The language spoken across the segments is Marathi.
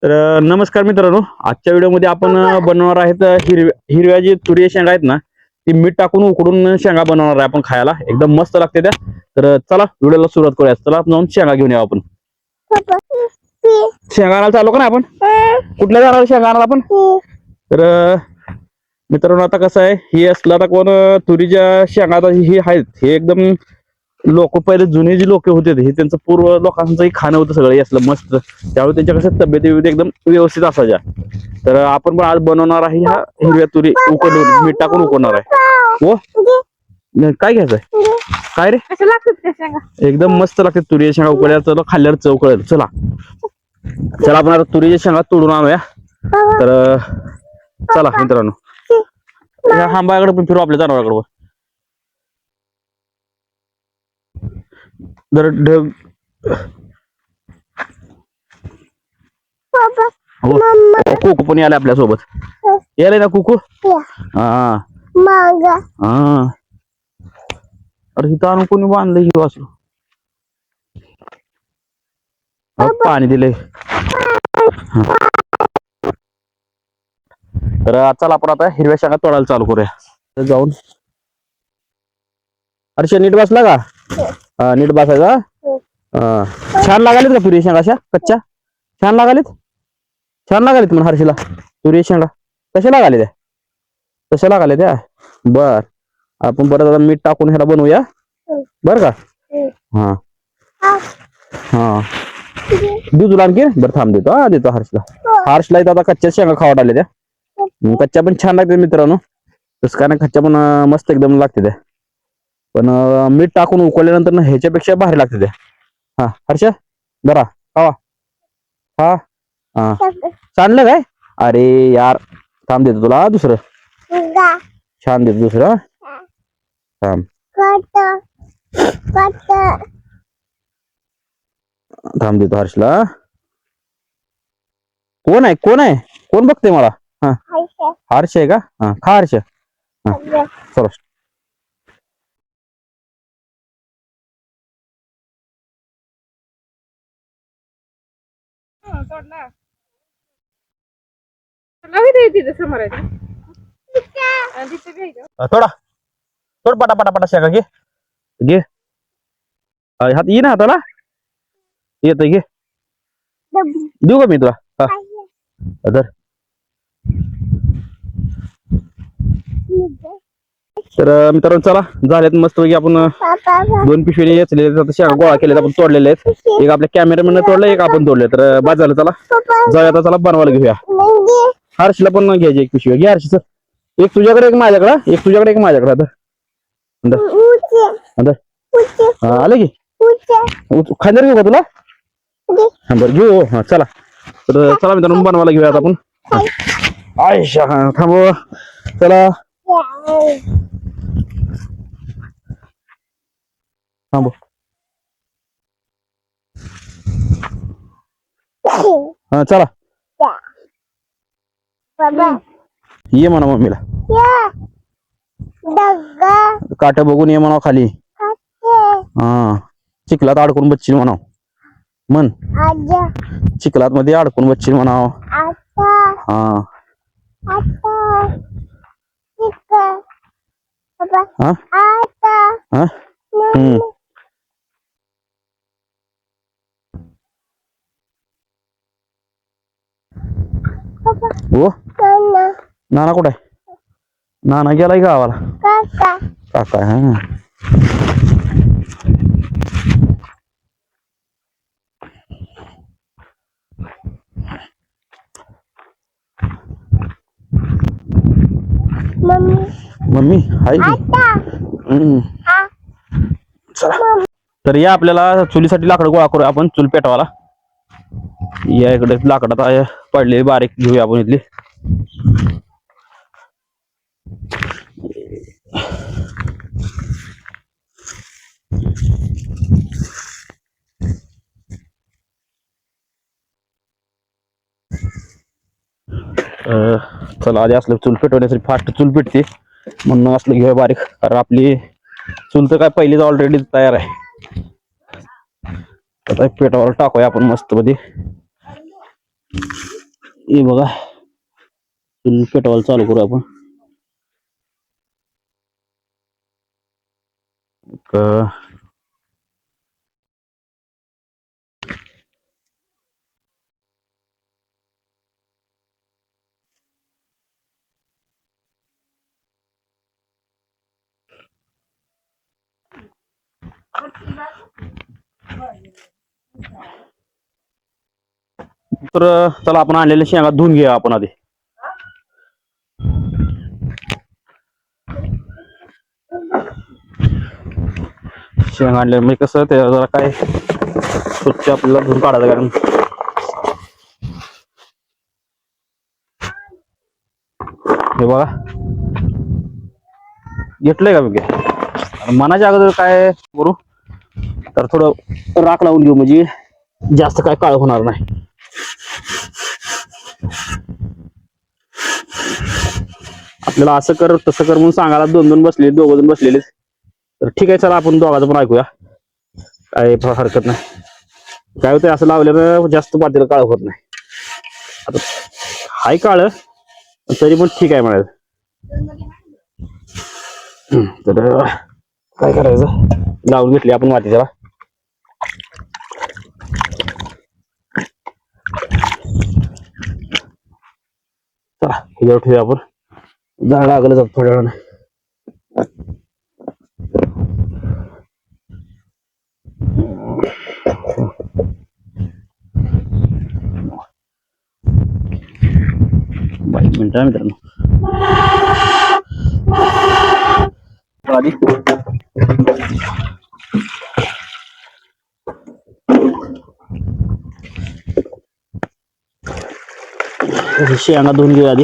नमस्कार मित्रांनो, आजच्या व्हिडिओमध्ये आपण बनवणार आहेत हिरव्या जी तुरीच्या शेंगा आहेत ना, ती मीठ टाकून उकडून शेंगा बनवणार आहे आपण खायला. एकदम मस्त लागते त्या. तर चला व्हिडिओला सुरुवात करूया. चला आपण जाऊन शेंगा घेऊन येऊ आपण. शेंगा आणायला चालू का ना आपण? कुठल्या जाणार शेंगा आणायला आपण? तर मित्रांनो, आता कसं आहे, हे असलं आता कोण तुरीच्या शेंगा आता ही आहेत, हे एकदम लोक पहिले जुने जे लोक होते हे त्यांचं पूर्व लोकांचंही खाणं होतं सगळं हे असलं मस्त. त्यावेळी त्यांच्या कसं तब्येती एकदम व्यवस्थित असायच्या. तर आपण पण आज बनवणार आहे ह्या हिरव्या तुरी उकडून मीठ टाकून उकडणार आहे. हो, काय घ्यायचंय? काय रे? एकदम मस्त लागते तुरीच्या शेंगा उकळल्या, चला खाल्ल्यावर चव कळेल. चला चला आपण आता तुरीच्या शेंगा तोडून आणूया. तर चला मित्रांनो, ह्या आंब्याकडे पण फिरू, आपल्या जनावराकडे जर ढग. कुकू पण यायला आपल्या सोबत. यायला ना कुकू? हा हा. अरे इथं आणून कोणी बांधलं ही वाचलो. पाणी दिलंय. तर चला आपण आता हिरव्या शेंगा तोडायला चालू करूया. जाऊन अरे नीट बसला का? हा, नीट बसायचा. छान लागालीत का तुरी शेंगा? अशा कच्च्या छान लागालीत. छान लागालीत म्हणून हर्षीला तुरी शेंगा कशा लागाले त्या? कशा लागाले त्या? बर, आपण बरं मीठ टाकून ह्याला बनवूया बर का? हा हा, देऊ तुला आणखी? बरं थांब, देतो. हा देतो हर्षला. हर्षला इथं आता कच्च्या शेंगा खावा आल्या त्या. कच्च्या पण छान लागते मित्रांनो. तसं काय नाही, कच्च्या पण मस्त एकदम लागते त्या. पण मीठ टाकून उकळल्यानंतर ना ह्याच्यापेक्षा भारी लागते त्या. हा हर्षा, बरा खावा. हा हा, सांडलं काय? अरे यार, थांब देतो तुला दुसरं. छान देतो दुसरं. थांब थांब, देतो हर्षला. कोण आहे? कोण आहे? कोण बघते मला? हा, हर्ष आहे का? हा खा हर्ष. हा चलो. थोडा थोड पटा पटा पटा शेंगा घे. घे हात ये ना हाताला. येत घे. देऊ का मी तुला? हा धर. तर मित्रांनो, चला झाल्यात मस्त पैकी. आपण 2 पिशवी येचले शेंगा गोळा केले, आपण तोडलेले आहेत. एक आपल्या कॅमेरामॅन तोडलं, एक आपण तोडले. तर बाद झालं. चला जाऊया आता, चला बनवायला घेऊया. हर्षला पण घ्यायची एक पिशवी. घे हर्ष. एक तुझ्याकडे, एक माझ्याकडे. एक तुझ्याकडे, एक माझ्याकडे. हा आलं की खांद्यावर घेऊ का तुला? हा बरं घेऊ. हा चला. तर चला मित्रांनो, बनवायला घेऊयात आपण. आयशा, हा थांब चला. थांब. हा चला, ये म्हणा मम्मीला. काट बघून ये म्हणा खाली. हा, चिखलात अडकून बसशील म्हणाव. मन चिखलात मध्ये अडकून बसशील म्हणाव. हा हा हा. हो, नाना कुठे आहे? नाना गेलाय गावाला. काका हा. मम्मी हाय की. चला, तर या आपल्याला चुलीसाठी लाकड गोळा करूया आपण. चूल पेटवाला या इकडे लाकडात पडले बारीक घेऊया आपण इथली. चला, आधी असलं चूल पेटवण्यासाठी फास्ट चूल पेटते म्हणून असलं घेऊया बारीक. कारण आपली चूल तर काय पहिलीच ऑलरेडी तयार आहे. आता पेटावर टाकूया आपण मस्त मध्ये. हे बघा चूल पेटवायला चालू करू आपण. तर चला आपण आणलेल्या शेंगा धुवून घेऊया आपण आधी. शेंगा आणले म्हणजे कसं ते जरा काय स्वच्छ आपल्याला धुवून काढायचं. कारण हे बघा घेतलंय का मी मनाच्या अगोदर काय करू तर थोडं राख लावून घेऊ म्हणजे जास्त काय काळ होणार नाही. आपल्याला असं कर तसं कर म्हणून सांगायला दोन दोन बसलेले दोघ जण बसलेले. तर ठीक आहे चला आपण दोघांचं पण ऐकूया. काय हरकत नाही. काय होतं असं लावल्यानं जास्त पातेलं काळ होत नाही. आता हाय काळ तरी पण ठीक आहे म्हणायचं. तर काय करायचं लावून घेतली आपण माती जरा. चला हे ठेवूया आपण. झाड लागलं जात थोड्या वेळाने. बाईक मिनिट आहे मित्रांनो. शेंगा धुवून घेऊया आधी.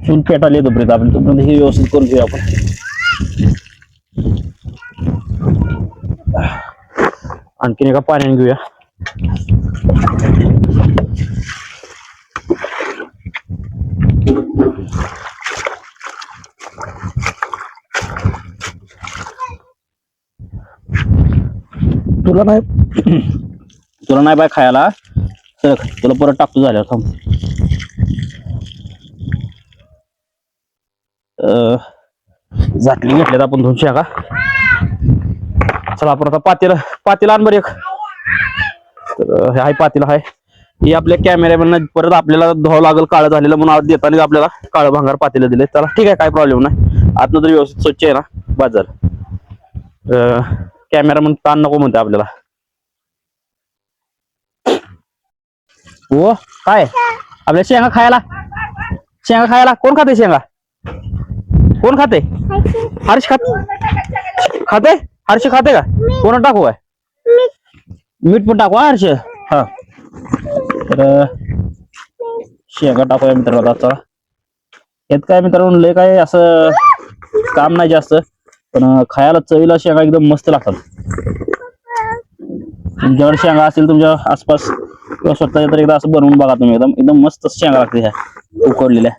चूल पेटायला येतो पर्यंत आपण तोपर्यंत हे व्यवस्थित करून घेऊया आपण. आणखीन एका पाण्याने घेऊया. तुला नाही बाय खायला तर तुला परत टाकतो झाल्यावर थांब. झाटली घेतल्यात आपण धुवून शेंगा. चला आपण आता पातेला आण बरं एक. तर हाय पातेला हाय. ही आपल्या कॅमेऱ्यामॅन परत आपल्याला धुवावं लागेल काळं झालेलं म्हणून देताना आपल्याला काळं भांगार पातेलं दिले. चला ठीक आहे काय प्रॉब्लेम नाही. आतनं तर व्यवस्थित स्वच्छ आहे ना बाद झालं. कॅमेरामॅन ताण नको म्हणते आपल्याला. हो काय आपल्या शेंगा खायला कोण खाते शेंगा? कोण खाते? हर्ष खाते हर्ष खाते का? कोण टाकू आहे मीठ पण टाकू हर्ष. हा तर शेंगा टाकूया मित्रांनो. चला यात काय मित्रांनो लय काय असं काम नाही जास्त पण खायला चवीला शेंगा एकदम मस्त लागतात. तुमच्याकडे शेंगा असेल तुमच्या आसपास किंवा स्वतःच्या तर एकदा असं बनवून बघा तुम्ही. एकदम एकदम मस्त शेंगा लागते ह्या उकडलेल्या.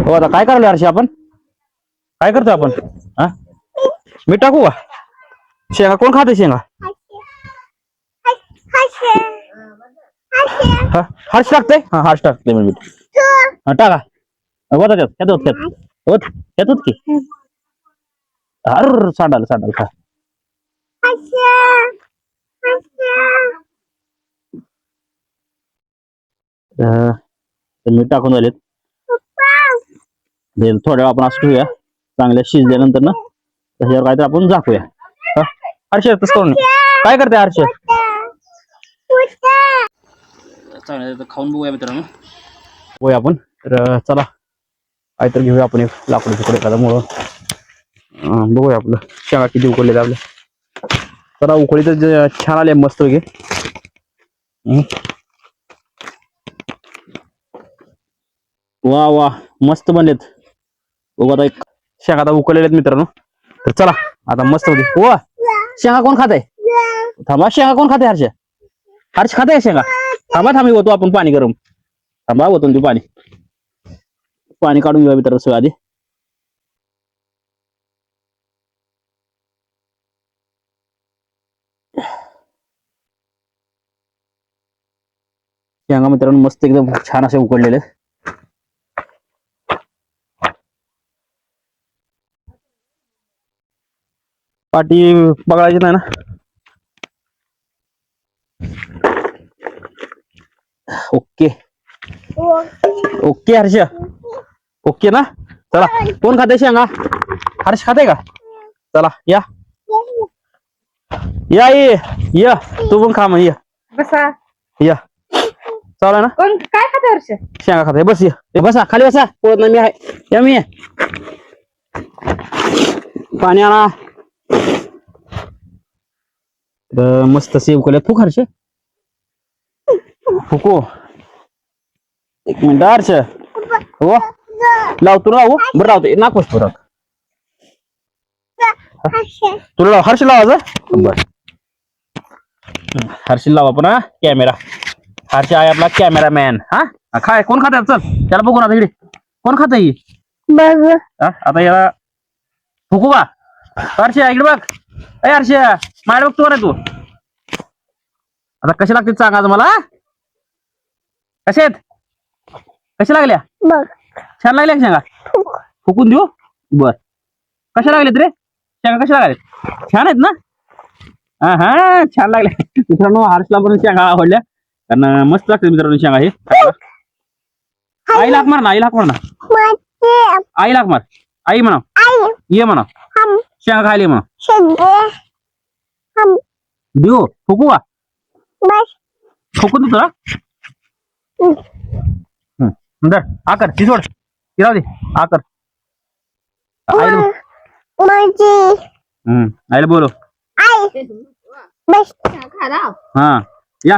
हो आता काय करायला हर्षी आपण काय करतोय आपण? हा मीठ टाकू का? शेंगा कोण खाते शेंगा? हर्ष टाकते. हा हर्ष टाकते मीठ. हा टाका होत येतात की. अर सांडाल खा. मीठ टाकून झालेत. थोड्या वेळ आपण असं ठेवूया. चांगल्या शिजल्यानंतर ना त्याच्यावर काहीतरी आपण झाकूया. हर्ष तसं करून काय करते हर्ष? चांगलं खाऊन बघूया मित्रांनो. बघूया आपण. तर चला काहीतरी घेऊया आपण एक लाकूड तुकडे एखादा मोळ. बघूया आपलं शेंगा किती उकडले आपल्या. चला उकळी तर छान आले मस्त वगैरे. वा वा मस्त बनलेत. बघू आता एक शेंगा आता उकळलेले मित्रांनो. तर चला आता मस्त होते. वा शेंगा कोण खाते? थांबा शेंगा कोण खाते? हर्ष खाते शेंगा. थांबा होतो आपण पाणी गरम. थांबा होतो तू पाणी. पाणी काढून घेऊया मित्रांनो सगळं आधी. शेंगा मित्रांनो मस्त एकदम छान असे उकडलेले. पाठी बघायची नाही ना. ओके ओके हर्ष ओके ना. चला कोण खाते शेंगा? हर्ष खाते का? चला या या या तू पण खा मग या. बसा. या चालेल ना. कोण काय खाते हर्ष? शेंगा खाते. बस ये बसा खाली बसा. पोहत नाही मी आहे. या मी पाणी आणा. मस्त सेव केलं. फुक हर्ष फुको. एक मिनिट हर्ष. हो लावतो ना. हो बरं लावतो नाकोस परत. तुला लाव हर्ष लावायचं. बर हर्ष लावा पण हा कॅमेरा. हर्ष आहे आपला कॅमेरामॅन. हा खाय कोण खात चल त्याला बघू ना तिकडे कोण खात आता याला फुकू का? हर्ष इकडे बघ. अय हर्ष माझ्या बघ तू रे तू. आता कसे लागते सांगा मला. कसे आहेत? कशा लागल्या? छान लागल्या शेंगा. फुकून देऊ. बर कशा लागल्यात रे शेंगा? कशा लागल्यात? छान आहेत ना. हा हा छान लागल्या मित्रांनो. हर्षला पण शेंगा आवडल्या कारण मस्त लागते मित्रांनो शेंगा हे. आई लाक मार ना. आई लाक मार ना. आई लाक मार. आई म्हणा ये म्हणा. शेंगा खायला ये म्हणा. देऊ फुकू का? फुकून देतो ना. दर आकर ती सोड. ती राहू दे आकर. आईला बोलो. हा या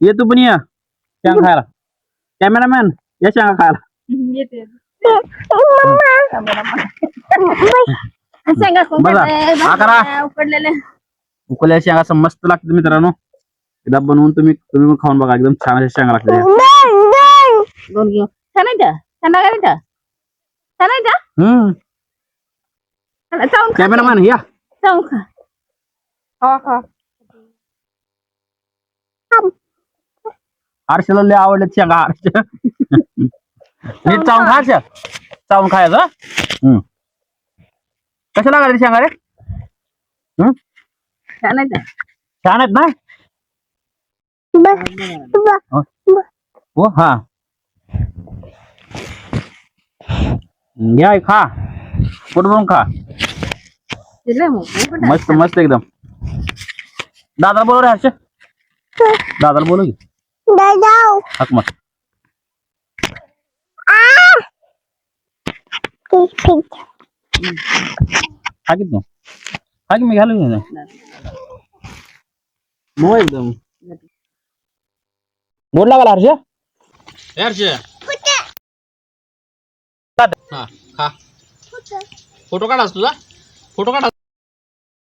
ये तू पण या शेंगा खायला. कॅमेरामॅन या शेंगा खायला. उकळलेल्या शेंगा असं मस्त लागते मित्रांनो. एकदा बनवून तुम्ही पण खाऊन बघा. एकदम छान अशा शेंगा लागते. कॅमेरामॅन या. हर्षला लय आवडले शेंगा. हर्ष नीट चावून खा. हर्ष चावून खायचं. कशा लागले शेंगा रे? छान आहेत ना. हो हा घ्या खा. पोट भरून खा. मस्त मस्त एकदम. दादाला बोलव रे हर्ष. दादाला बोलव की. हाक मत हाकीत ना. हाकी मी घालून मग एकदम बोल लागला हर्ष. हर्ष हा खा. फोटो काढा तुझा. फोटो काढा.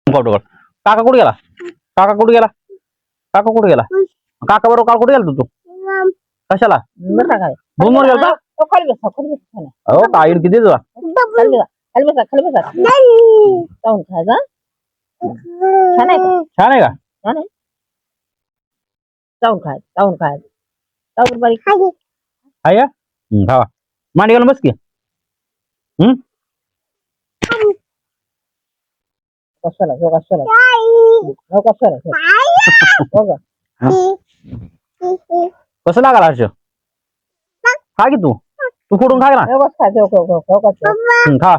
फोटो काढ. काका कुठे गेला? काका कुठे गेला? काका कुठे गेला? काका बरोबर काका कुठे गेला तू? कशाला रूम वर गेलता? हो काय किती तुला? छान आहे का? आहे खावा. मांडी घालून बस की. कसं लागला हर्ष? खा की तू. तू फोडून खा ना. खा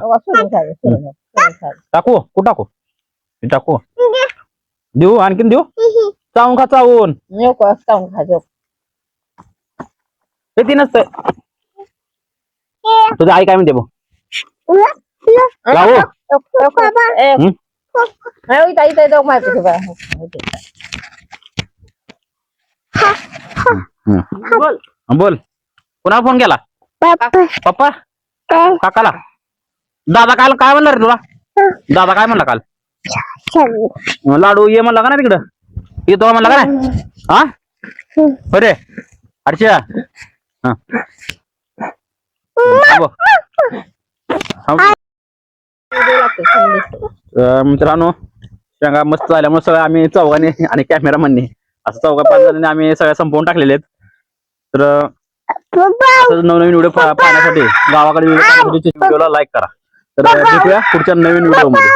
टाकू कुठं टाकू? टाकू देऊ आणखीन देऊ. चावून खा चावून. ते नसतं. तुझं आई काय म्हणते बघ. बोल कुणाला फोन केला? पप्पा काकाला. दादा काल काय म्हणला रे तुला? दादा काय म्हणला काल? लाडू ये म्हणला का ना तिकडं? येतो म्हणला का नाही? हा बरे हर्षा. मित्रांनो शेंगा मस्त झाल्यामुळे सगळं आम्ही चौघांनी आणि कॅमेरामॅननी असं चौघा 5 जणांनी आम्ही सगळ्या संपवून टाकलेले आहेत. तर असंच नवनवीन व्हिडिओ पाहण्यासाठी गावाकडे व्हिडिओला लाईक करा. तर भेटूया पुढच्या नवीन व्हिडिओ मध्ये.